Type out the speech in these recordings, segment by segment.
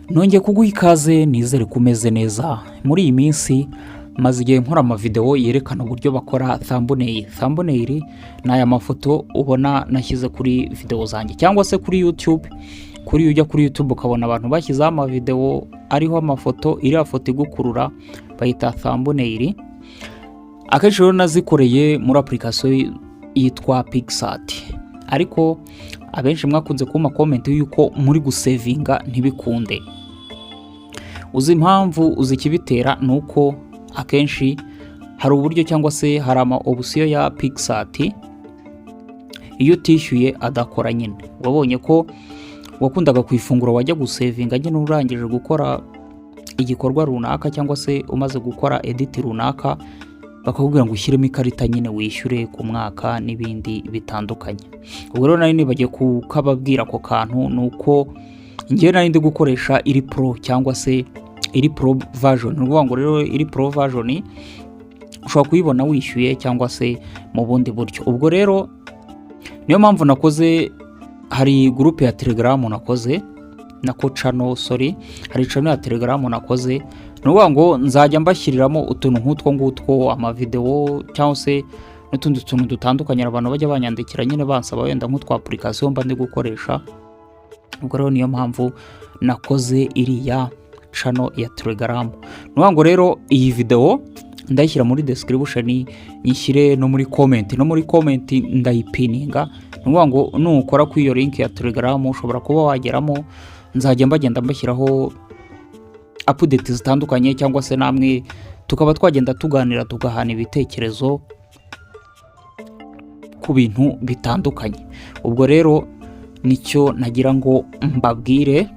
Nongeye kuguha ikaze nizere ko umeze neza. Muri iyi minsi maze igihe nkora amavideo yerekana uburyo bakora thumbnail. Thumbnail ni aya mafoto ubona nashyize kuri video zanjye cyangwa se kuri YouTube. Ujya kuri YouTube ukabona abantu bashyizeho amavideo ariho amafoto, iriya foto igukurura bayita thumbnail. Akenshi rero nazikoreye muri application yitwa Pixart. Ariko abenshi mwakunze kuma comment yuko muri gusevinga ntibikunde. Uzi impamvu uzikibitera nuko akenshi hari uburyo cyangwa se hari ama option ya Pixart iyo utishyuye adakora nyine. Wabonye ko wakundaga kwifungura wajya gusevinga nyine urangije gukora igikorwa runaka cyangwa se umaze gukora edit runaka bakakubwira ngo ushyiremo ikarita nyine wishyure ku mwaka n'ibindi bitandukanye. Ubwo rero nari nibagiye kukababwira ko kantu nuko ngiye nari ndi gukoresha iri pro cyangwa se iri pro version. Nuvuga ngo rero iri pro version ushobora kuyibona wishyuye cyangwa se mu bundi buryo. Ubwo rero niyo mpamvu nakoze, hari groupe ya Telegram nakoze nako channel, hari channel ya Telegram nakoze. Nuvuga ngo nzajya mbashyiriramo utuntu nk'utwo ngutwo, amavideo cyangwa se n'utundi tuntu dutandukanye abantu bajya banyandikira nyine bansaba wenda nk'utwa application mba ndi gukoresha. Ubwo rero niyo mpamvu nakoze iriya channel ya Telegram. Nuvuga ngo rero iyi video ndayishyira muri description, nyishyire no muri comment ndayipininga. Nuvuga ngo nukora ku iyo link ya Telegram ushobora kuba wageramo, nzajya mbagenda mbashyiraho update zitandukanye cyangwa se namwe tukaba twagenda tuganira tugahana ibitekerezo ku bintu bitandukanye. Ubwo rero nicyo nagira ngo mbabwire.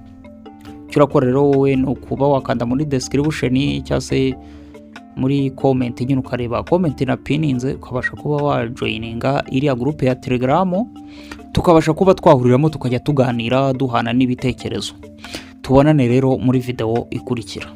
Cyo urakora rero wowe no kuba wakanda muri description cyangwa se muri comment nyine ukareba comment na pininze, ukabasha kuba wajoininga iriya groupe ya Telegram, tukabasha kuba twahuriramo tukajya tuganira duhana n'ibitekerezo. Tubonane rero muri video ikurikira.